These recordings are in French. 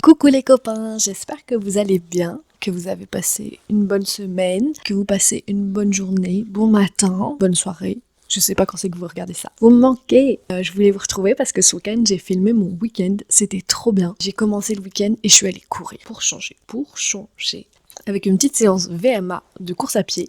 Coucou les copains, j'espère que vous allez bien, que vous avez passé une bonne semaine, que vous passez une bonne journée, bon matin, bonne soirée. Je sais pas quand c'est que vous regardez ça. Vous me manquez. Je voulais vous retrouver parce que ce week-end, j'ai filmé mon week-end. C'était trop bien. J'ai commencé le week-end et je suis allée courir pour changer. Avec une petite séance VMA de course à pied.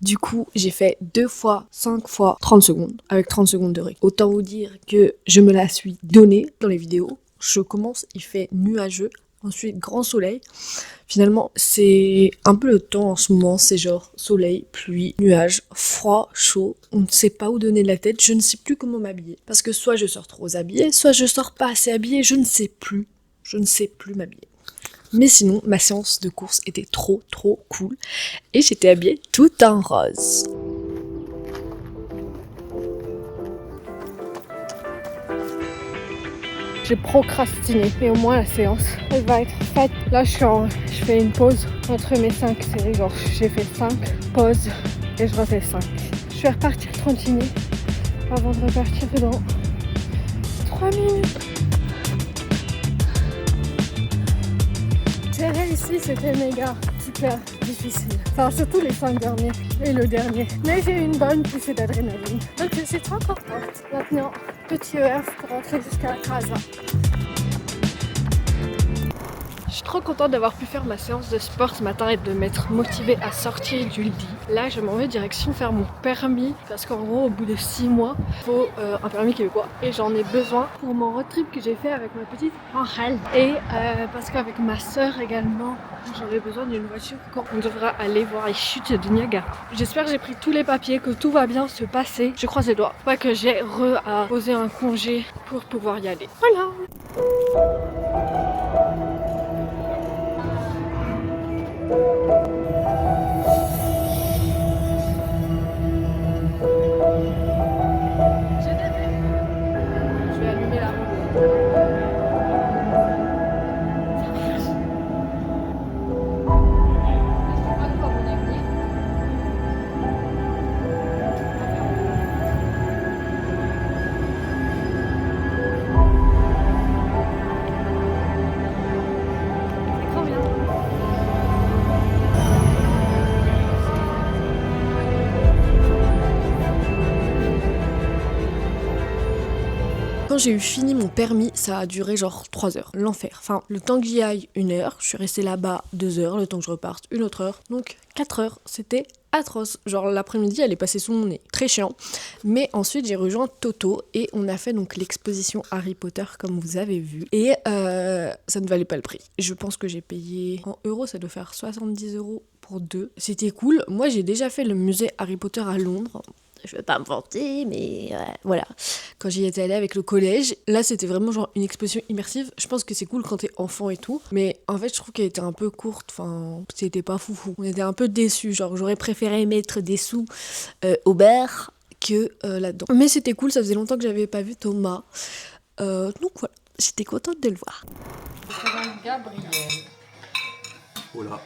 Du coup, j'ai fait 2 fois 5 fois 30 secondes, avec 30 secondes de rythme. Autant vous dire que je me la suis donnée dans les vidéos. Je commence, il fait nuageux, ensuite grand soleil. Finalement, c'est un peu le temps en ce moment, c'est genre soleil, pluie, nuages, froid, chaud. On ne sait pas où donner de la tête, je ne sais plus comment m'habiller. Parce que soit je sors trop habillée, soit je sors pas assez habillée, je ne sais plus. Je ne sais plus m'habiller. Mais sinon, ma séance de course était trop cool et j'étais habillée tout en rose. J'ai procrastiné, mais au moins la séance, elle va être faite. Là, je fais une pause entre mes 5 séries. Genre, j'ai fait 5 pauses et je refais 5. Je vais repartir 30 minutes avant de repartir dans 3 minutes. Gérer ici, c'était méga super difficile. Enfin, surtout les 5 derniers et le dernier. Mais j'ai eu une bonne poussée d'adrénaline. Donc, je suis trop contente. Maintenant, petit EF pour rentrer jusqu'à Casa. Je suis trop contente d'avoir pu faire ma séance de sport ce matin et de m'être motivée à sortir du lit. Là, je m'en vais direction faire mon permis parce qu'en gros, au bout de 6 mois, il faut un permis québécois et j'en ai besoin pour mon road trip que j'ai fait avec ma petite Angèle. Et parce qu'avec ma soeur également, j'aurais besoin d'une voiture quand on devra aller voir les chutes de Niagara. J'espère que j'ai pris tous les papiers, que tout va bien se passer. Je croise les doigts. Pas que j'ai à poser un congé pour pouvoir y aller. Voilà. Je vais allumer la roue. Quand j'ai eu fini mon permis, ça a duré genre 3 heures. L'enfer. Enfin, le temps que j'y aille, 1 heure. Je suis restée là-bas 2 heures. Le temps que je reparte, une autre heure. Donc 4 heures. C'était atroce. Genre l'après-midi, elle est passée sous mon nez. Très chiant. Mais ensuite, j'ai rejoint Toto et on a fait donc l'exposition Harry Potter comme vous avez vu. Et ça ne valait pas le prix. Je pense que j'ai payé en euros, ça doit faire 70 € pour 2. C'était cool. Moi, j'ai déjà fait le musée Harry Potter à Londres. Je vais pas me vanter, mais voilà. Quand j'y étais allée avec le collège, là c'était vraiment genre une exposition immersive. Je pense que c'est cool quand t'es enfant et tout, mais en fait je trouve qu'elle était un peu courte. Enfin, c'était pas foufou. On était un peu déçus. Genre j'aurais préféré mettre des sous au bar que là-dedans. Mais c'était cool. Ça faisait longtemps que j'avais pas vu Thomas. Donc voilà, j'étais contente de le voir. Je présente Gabriel. Oh là.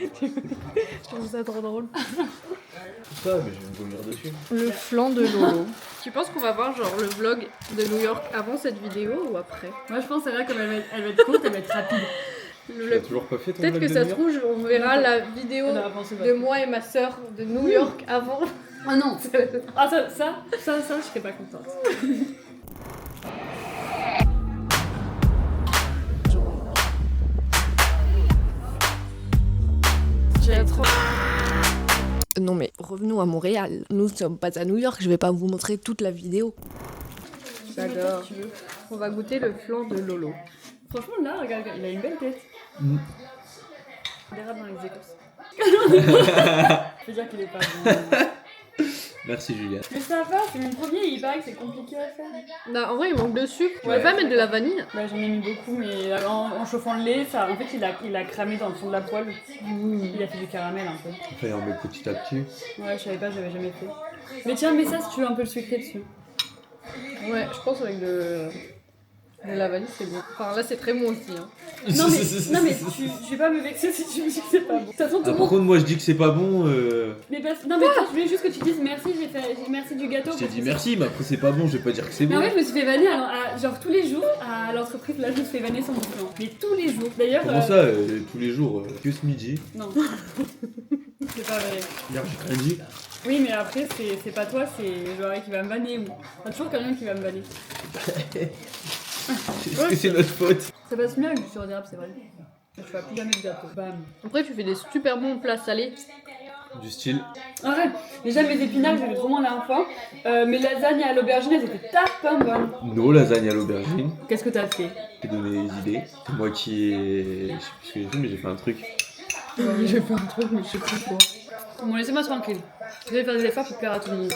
Je trouve ça trop drôle. Ça, mais je vais me vomir dessus. Le flanc de Lolo. Tu penses qu'on va voir genre le vlog de New York avant cette vidéo ou après? Moi je pense c'est vrai comme elle va être courte, elle va être rapide. Tu l'as toujours pas fait ton Peut-être vlog que de ça New se York? trouve, on verra la vidéo On aura pensé de moi et ma soeur de New York avant. Ah non. Ah ça je serais pas contente. J'ai trop... Non mais revenons à Montréal. Nous ne sommes pas à New York, je vais pas vous montrer toute la vidéo. J'adore. On va goûter le flan de Lolo. Franchement là, regarde, il a une belle tête. On verra dans les Écosses. Je veux dire qu'il est pas bon. Merci Julia. Mais ça va, c'est mon premier, il paraît que c'est compliqué à faire. Bah en vrai il manque de sucre. On Ouais. va pas mettre de la vanille. Bah j'en ai mis beaucoup, mais en chauffant le lait, ça, en fait il a cramé dans le fond de la poêle. Il a fait du caramel un peu. Enfin, on met petit à petit. Ouais, je savais pas, j'avais jamais fait. Mais tiens, mets ça si tu veux un peu le sucré dessus. Ouais, je pense avec de... Mais la vanille, c'est bon. Enfin, là, c'est très bon aussi. Hein. Non, mais tu vais pas me vexer si tu me dis que c'est pas bon. De toute façon, tout le Par monde. contre, moi je dis que c'est pas bon. Mais non, mais attends, je voulais juste que tu dises merci, merci du gâteau. Je t'ai dit merci, mais après c'est pas bon, je vais pas dire que c'est Mais bon. en fait, je me suis fait vanner, genre tous les jours à l'entreprise, là, je me suis fait vanner sans mon plan. Mais tous les jours. D'ailleurs. Comment ça, tous les jours que ce midi? Non. C'est pas vrai. Hier j'ai rien dit. Oui, mais après, c'est pas toi, c'est Joari qui va me vanner. Ou... Il y a toujours quelqu'un qui va me vanner. Est-ce que c'est notre faute? Ça passe mieux avec du sirop d'érable, c'est vrai. Je fais plus jamais de gâteau. Bam. Après, tu fais des super bons plats salés. Du style. Arrête. Déjà, mes épinards, j'ai fait trop moins la dernière fois. Mes lasagnes à l'aubergine, elles étaient tapin bonnes. Nos lasagnes à l'aubergine. Qu'est-ce que t'as fait? J'ai donné des idées. C'est moi qui ai. Je sais plus ce que j'ai fait, mais j'ai fait un truc. J'ai fait un truc, mais je sais plus quoi. Bon, laissez-moi tranquille. Je vais faire des efforts pour plaire à tout le monde.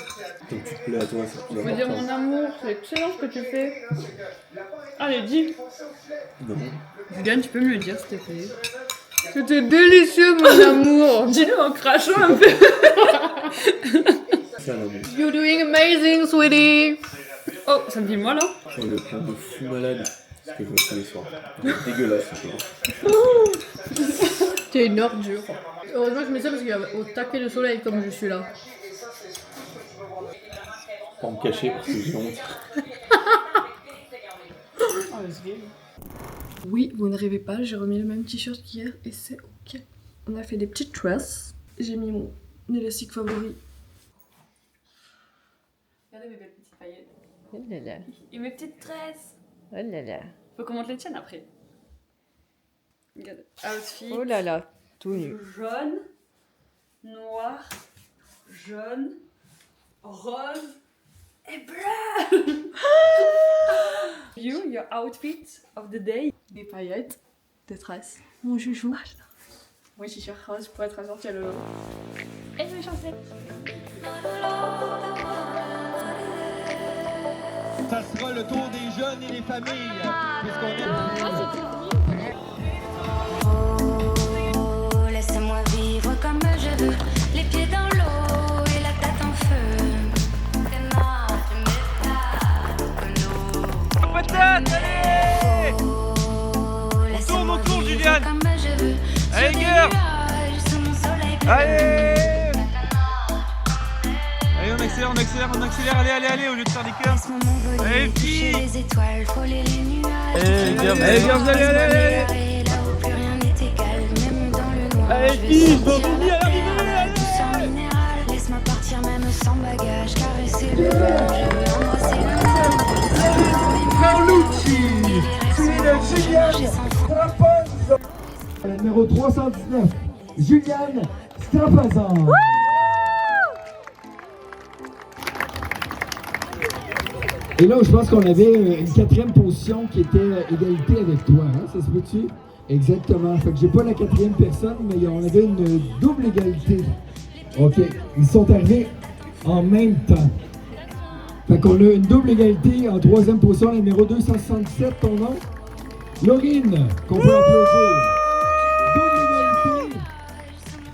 Comme tu te plais à toi, c'est plus Je veux dire, important. mon amour, c'est excellent ce que tu fais. Allez, dis. Non. Juliane, tu peux me le dire, s'il te plaît. C'était délicieux, mon amour. Dis-le en crachant un peu. Ça, non, mais. You're doing amazing, sweetie. Oh, ça me dit moi, là? Oh, le plan de fou malade. C'est ce que je fais tous les soirs. C'est dégueulasse, ce plan. T'es une ordure. Heureusement que je mets ça parce qu'il y a au taquet de soleil comme je suis là. Pas me cacher parce que j'ai honte. Oui, vous ne rêvez pas, j'ai remis le même t-shirt qu'hier et c'est ok. On a fait des petites tresses. J'ai mis mon élastique favori. Regardez mes belles petites paillettes. Oh là là, Et mes petites tresses. oh là là, Faut qu'on monte les tiennes après. Regarde. Outfit. oh là là, tout nu. Jaune, noir, jaune, rose et bleu. You, your outfit of the day. Des paillettes, des tresses. Mon chouchou. Moi, je suis rose pour être assortie à le. Et je vais chanter. Ça sera le tour des jeunes et des familles, puisqu'on est... Oh, laisse-moi vivre comme je veux, les pieds dans l'eau et la tête en feu. C'est moi, tu m'épates que nous. Peut-être, allez! Oh, laisse-moi autour, vivre Juliane. comme je veux. Allez, Sur des girl. nuages, sous mon soleil bleu. Allez! Allez, on accélère, allez, au lieu de faire des cœurs. Laisse-moi m'envoler, Allez, toucher fille. les étoiles, frôler les nuages. Allez, girls, allez! Là où plus rien n'est égal, même dans le noir. Allez, je vais fille, je sentir m'en oublie à la l'arrivée, palme, allez. douceur minérale. Laisse-moi partir même sans bagage, caresser le vent. Je veux embrasser le Carlucci, c'est Juliane Strapazan. Numéro 319, Juliane Strapazan. Et là, je pense qu'on avait une quatrième position qui était égalité avec toi, hein? Ça se peut-tu? Exactement. Fait que j'ai pas la quatrième personne, mais on avait une double égalité. OK. Ils sont arrivés en même temps. Fait qu'on a une double égalité en troisième position, le numéro 267, ton nom? Laurine, qu'on peut applaudir. Double égalité,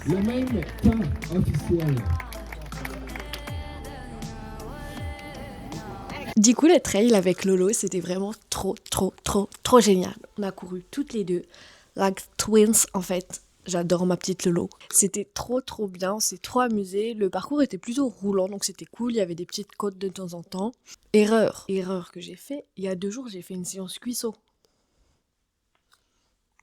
le même temps officiel. Du coup, le trail avec Lolo, c'était vraiment trop génial. On a couru toutes les deux, like twins en fait. J'adore ma petite Lolo. C'était trop bien, on s'est trop amusé. Le parcours était plutôt roulant, donc c'était cool. Il y avait des petites côtes de temps en temps. Erreur que j'ai fait. Il y a 2 jours, j'ai fait une séance cuisseau.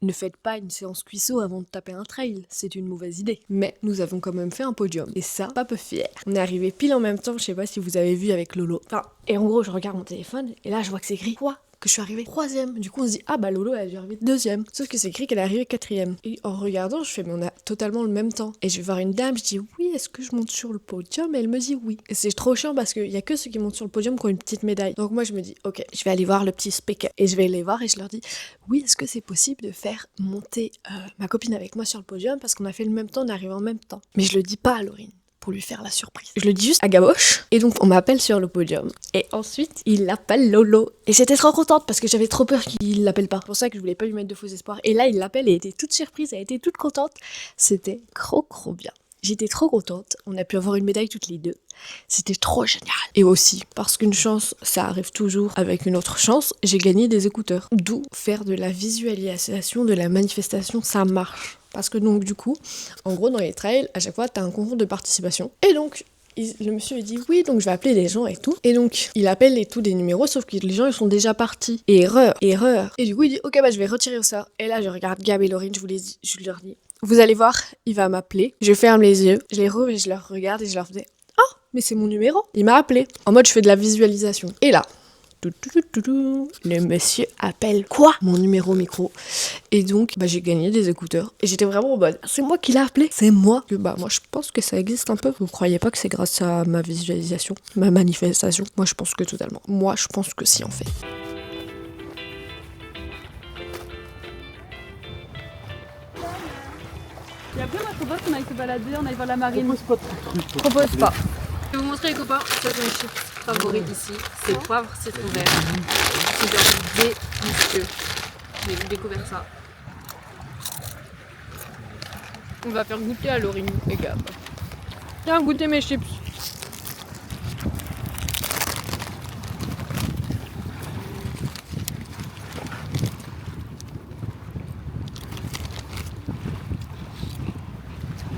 Ne faites pas une séance cuisseau avant de taper un trail, c'est une mauvaise idée. Mais nous avons quand même fait un podium, et ça, pas peu fier. On est arrivé pile en même temps, je sais pas si vous avez vu avec Lolo. Enfin, et en gros, je regarde mon téléphone, et là, je vois que c'est écrit quoi? Que je suis arrivée 3e. Du coup, on se dit, ah bah Lolo, elle a dû arriver 2e. Sauf que c'est écrit qu'elle est arrivée 4e. Et en regardant, je fais, mais on a totalement le même temps. Et je vais voir une dame, je dis, oui, est-ce que je monte sur le podium? Et elle me dit oui. Et c'est trop chiant parce qu'il y a que ceux qui montent sur le podium qui ont une petite médaille. Donc moi, je me dis, ok, je vais aller voir le petit speaker. Et je vais les voir et je leur dis, oui, est-ce que c'est possible de faire monter ma copine avec moi sur le podium parce qu'on a fait le même temps, on est arrivé en même temps. Mais je le dis pas à Laurine pour lui faire la surprise. Je le dis juste à Gaboche. Et donc, on m'appelle sur le podium. Et ensuite, il appelle Lolo. Et j'étais trop contente parce que j'avais trop peur qu'il l'appelle pas. C'est pour ça que je voulais pas lui mettre de faux espoirs. Et là, il l'appelle et elle était toute surprise, elle était toute contente. C'était trop bien. J'étais trop contente, on a pu avoir une médaille toutes les deux. C'était trop génial. Et aussi, parce qu'une chance, ça arrive toujours avec une autre chance, j'ai gagné des écouteurs. D'où faire de la visualisation, de la manifestation, ça marche. Parce que donc du coup, en gros dans les trails, à chaque fois t'as un concours de participation. Et donc, le monsieur il dit oui, donc je vais appeler les gens et tout. Et donc, il appelle les tous des numéros, sauf que les gens ils sont déjà partis. Et erreur. Et du coup, il dit ok, bah je vais retirer ça. Et là, je regarde Gab et Laurine, je leur dis, vous allez voir, il va m'appeler. Je ferme les yeux, je les rouvre et je leur regarde et je leur dis oh, mais c'est mon numéro. Il m'a appelé. En mode, je fais de la visualisation. Et là, le monsieur appelle quoi mon numéro micro. Et donc j'ai gagné des écouteurs et j'étais vraiment en mode c'est moi qui l'ai appelé, c'est moi. Que moi je pense que ça existe un peu. Vous croyez pas que c'est grâce à ma visualisation, ma manifestation? Moi je pense que totalement. Moi je pense que si en fait. Et après, moi, je propose qu'on aille se balader, on aille voir la marine. Propose pas de trucs. Propose pas. Je vais vous montrer les copains. Ça, c'est mes chips favoris ici. C'est le poivre citron vert. C'est genre délicieux. J'ai découvert ça. On va faire goûter à Laurine et Gab. Viens goûter mes chips.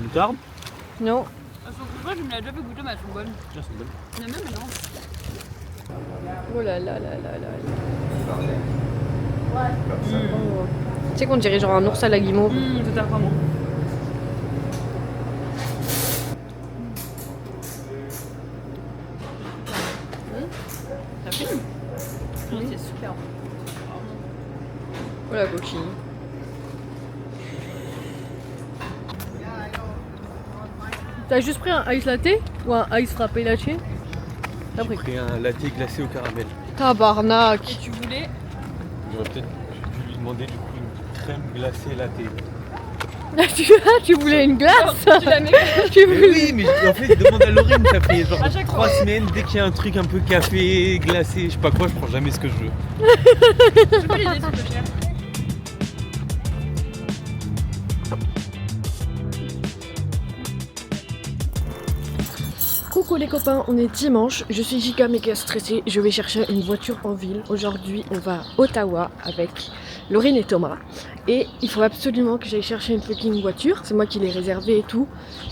Moutarde? Non. Moi, je me l'ai déjà fait goûter, mais elles sont bonnes. Tiens, c'est bon. Il y en a même maintenant. Oh là là là là là. Tu sais qu'on dirait genre un ours à la guimauve. Totalement. Ça filme? Oui, c'est super. Oh la coquille. T'as juste pris un ice latte ou un ice frappé latte? T'as J'ai pris. pris un latte glacé au caramel. Tabarnak. Et tu voulais? J'aurais peut-être dû lui demander du coup une crème glacée latte. Tu voulais une glace? Tu l'as mis? Mais oui, mais en fait, demande à Laurine, ça fait genre À chaque 3 fois. semaines, dès qu'il y a un truc un peu café, glacé, je sais pas quoi, je prends jamais ce que je veux. C'est pas l'idée, c'est peu cher. Coucou les copains, on est dimanche, je suis Jika méga stressée, je vais chercher une voiture en ville. Aujourd'hui on va à Ottawa avec Laurine et Thomas. Et il faut absolument que j'aille chercher une fucking voiture, c'est moi qui l'ai réservée et tout.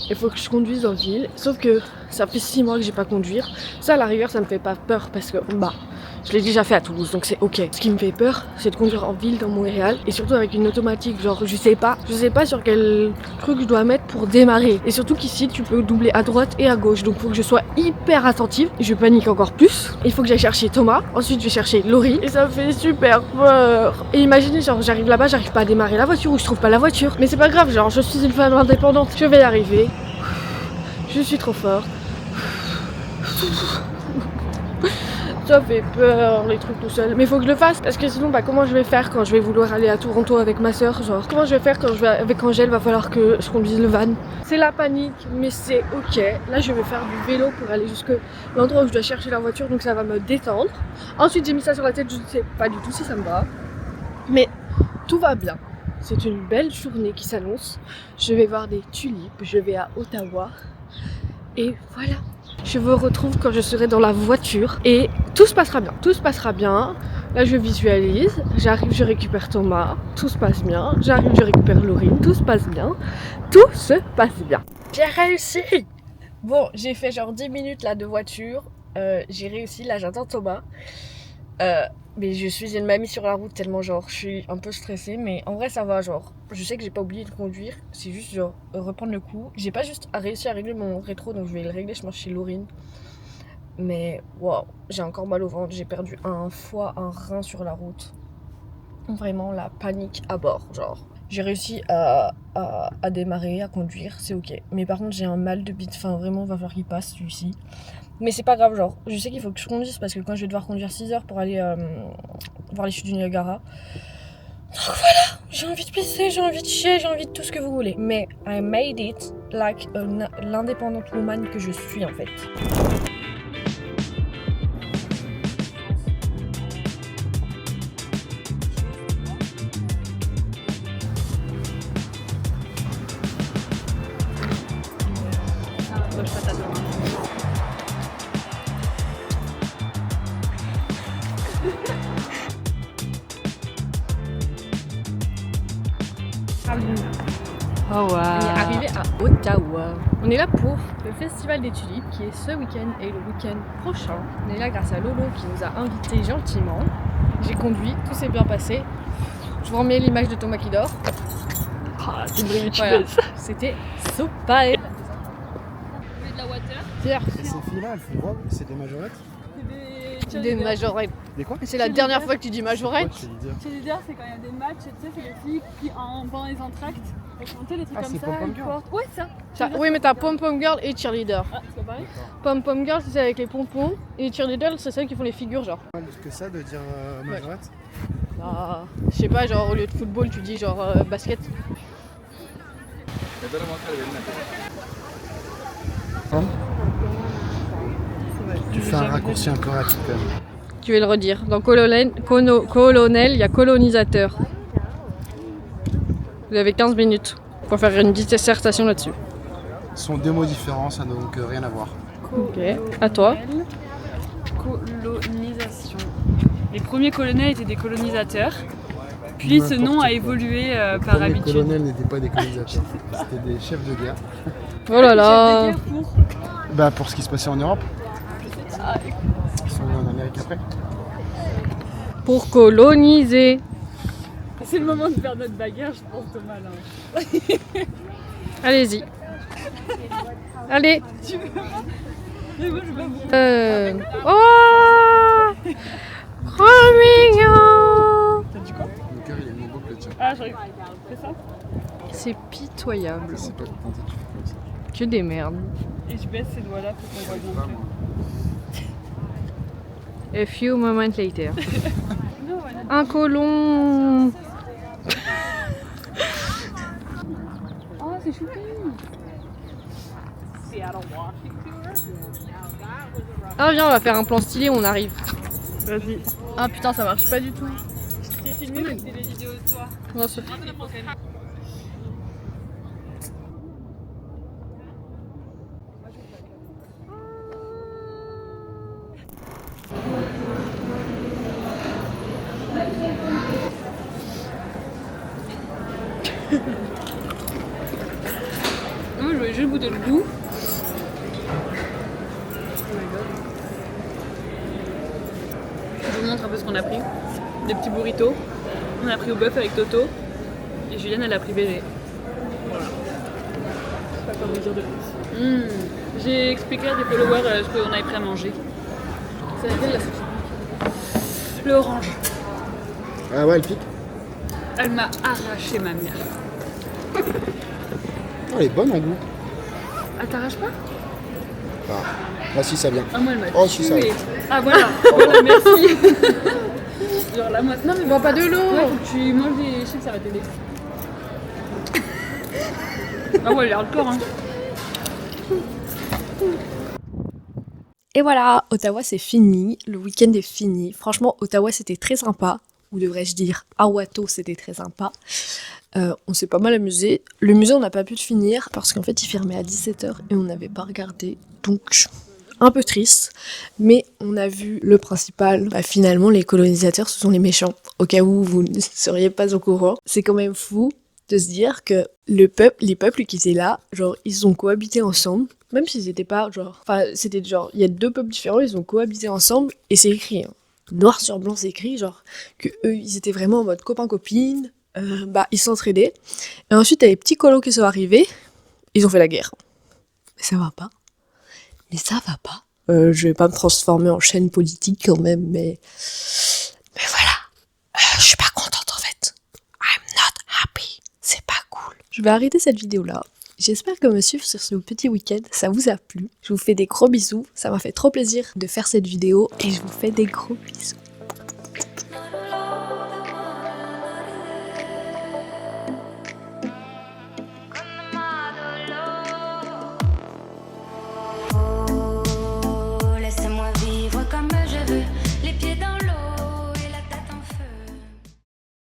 Il faut que je conduise en ville, sauf que ça fait 6 mois que j'ai pas conduire. Ça à la rigueur ça me fait pas peur parce que je l'ai déjà fait à Toulouse donc c'est ok. Ce qui me fait peur c'est de conduire en ville dans Montréal et surtout avec une automatique, genre je sais pas sur quel truc je dois mettre pour démarrer. Et surtout qu'ici tu peux doubler à droite et à gauche donc faut que je sois hyper attentive. Je panique encore plus. Il faut que j'aille chercher Thomas, ensuite je vais chercher Laurie et ça me fait super peur. Et imaginez genre j'arrive là-bas, j'arrive pas à démarrer la voiture ou je trouve pas la voiture. Mais c'est pas grave, genre je suis une femme indépendante, je vais y arriver. Je suis trop forte. Ça fait peur les trucs tout seul. Mais faut que je le fasse parce que sinon comment je vais faire quand je vais vouloir aller à Toronto avec ma soeur, genre comment je vais faire quand je vais avec Angèle, va falloir que je conduise le van. C'est la panique mais c'est ok. Là je vais faire du vélo pour aller jusque l'endroit où je dois chercher la voiture donc ça va me détendre. Ensuite j'ai mis ça sur la tête, je ne sais pas du tout si ça me va. Mais tout va bien. C'est une belle journée qui s'annonce. Je vais voir des tulipes, je vais à Ottawa. Et voilà. Je vous retrouve quand je serai dans la voiture et tout se passera bien. Tout se passera bien. Là je visualise, j'arrive, je récupère Thomas, tout se passe bien. J'arrive, je récupère Laurine, tout se passe bien. Tout se passe bien. J'ai réussi. Bon, j'ai fait genre 10 minutes là de voiture. J'ai réussi, là j'attends Thomas. Mais je suis une mamie sur la route tellement genre je suis un peu stressée, mais en vrai ça va, genre je sais que j'ai pas oublié de conduire, c'est juste genre reprendre le coup. J'ai pas juste réussi à régler mon rétro donc je vais le régler, je marche chez Laurine. Mais waouh, j'ai encore mal au ventre, j'ai perdu un foie, un rein sur la route. Vraiment la panique à bord, genre. J'ai réussi à démarrer, à conduire, c'est ok. Mais par contre j'ai un mal de bite, enfin vraiment va falloir qu'il passe celui-ci. Mais c'est pas grave, genre, je sais qu'il faut que je conduise parce que quand je vais devoir conduire 6 heures pour aller voir les chutes du Niagara. Donc voilà, j'ai envie de pisser, j'ai envie de chier, j'ai envie de tout ce que vous voulez. Mais I made it like l'indépendante woman que je suis en fait. Halloween. Oh On wow. est arrivé à Ottawa. On est là pour le Festival des Tulipes qui est ce week-end et le week-end prochain. On est là grâce à Lolo qui nous a invités gentiment. J'ai conduit, tout s'est bien passé. Je vous remets l'image de Thomas qui dort. Ah, c'est une vraie Voilà. youtubeuse. C'était super. Vous voulez de la water? Pierre, Et ces filles-là, elles font quoi? C'est des majorettes? des majorettes. Des quoi? C'est la dernière fois que tu dis majorette. Cheerleader, c'est quand il y a des matchs, tu sais, c'est les filles qui, pendant les entractes, elles font des trucs Ah, comme c'est ça. Pom-Pom ils Girl. portent- Ouais, ça. Oui, mais t'as pom-pom girl et cheerleader. Ah, c'est pas pareil? Pom-pom girl, c'est celle avec les pompons. Et les cheerleaders, c'est celles qui font les figures, genre. Plus que ça de dire majorette. Bah, je sais pas, genre au lieu de football, tu dis genre basket. Tu fais un raccourci un peu rapide quand même. Tu vais le redire. Dans colonel, il y a colonisateur. Vous avez 15 minutes pour faire une dissertation là-dessus. Ce sont deux mots différents, ça n'a donc rien à voir. Ok. À toi. Colonisation. Les premiers colonels étaient des colonisateurs. Puis ce nom a évolué par Les habitude. colonels n'étaient pas des colonisateurs, c'était des chefs de guerre. Oh là là. Bah pour ce qui se passait en Europe. Ils sont venus en Amérique après. Pour coloniser. C'est le moment de faire notre bagarre, je pense, Thomas. Là. Allez-y. Allez. Mais moi, je veux pas vous. Oh, trop mignon. T'as dit quoi? Mon cœur il est moins beau que le tien. Ah, j'arrive. C'est ça? C'est pitoyable. C'est pas tenté, tu fais comme ça. Que des merdes. Et je baisse ces doigts-là pour qu'on voit bien. Pas moi. A few moments later. Non, voilà. Un colon. Oh, c'est choupi. Ah viens, on va faire un plan stylé, on arrive. Vas-y. Ah putain, ça marche pas du tout. Je t'ai filmé, mais c'est des vidéos de toi. Non, c'est- Moi, je voulais juste goûter le goût. Je vous montre un peu ce qu'on a pris. Des petits burritos. On a pris au bœuf avec Toto. Et Julienne, elle a pris bébé. Voilà. Je sais pas quoi vous dire de plus. J'ai expliqué à des followers ce qu'on avait pris à manger. C'est laquelle la sauce? L'orange. Ah ouais, elle pique. Elle m'a arraché ma mère. Oh, elle est bonne en goût. Elle t'arrache pas? Ah si, ça vient. Ah, moi, elle m'a Oh, si, ça tuée. va. Ah, voilà. Voilà, merci. Genre la moitié. Non, mais Bois pas de l'eau. ouais, faut que tu manges des chips, ça va t'aider. Ah ouais, elle est hardcore, hein. Et voilà, Ottawa c'est fini, le week-end est fini. Franchement, Ottawa c'était très sympa, ou devrais-je dire, Awato c'était très sympa. On s'est pas mal amusé. Le musée on n'a pas pu le finir parce qu'en fait il fermait à 17h et on n'avait pas regardé. Donc un peu triste, mais on a vu le principal. Bah, finalement les colonisateurs ce sont les méchants. Au cas où vous ne seriez pas au courant, c'est quand même fou de se dire que les peuples qui étaient là, genre ils ont cohabité ensemble. Même s'ils étaient pas genre... Enfin, c'était genre... Il y a deux peuples différents, ils ont cohabité ensemble, et c'est écrit, hein. Noir sur blanc, c'est écrit, genre, que eux, ils étaient vraiment en mode copain-copine, bah, ils s'entraidaient. Et ensuite, il y a les petits colos qui sont arrivés, ils ont fait la guerre. Mais ça va pas. Mais ça va pas. Je vais pas me transformer en chaîne politique quand même, mais voilà. Je suis pas contente, en fait. I'm not happy. C'est pas cool. Je vais arrêter cette vidéo-là. J'espère que me suivre sur ce petit week-end, ça vous a plu. Je vous fais des gros bisous, ça m'a fait trop plaisir de faire cette vidéo et je vous fais des gros bisous.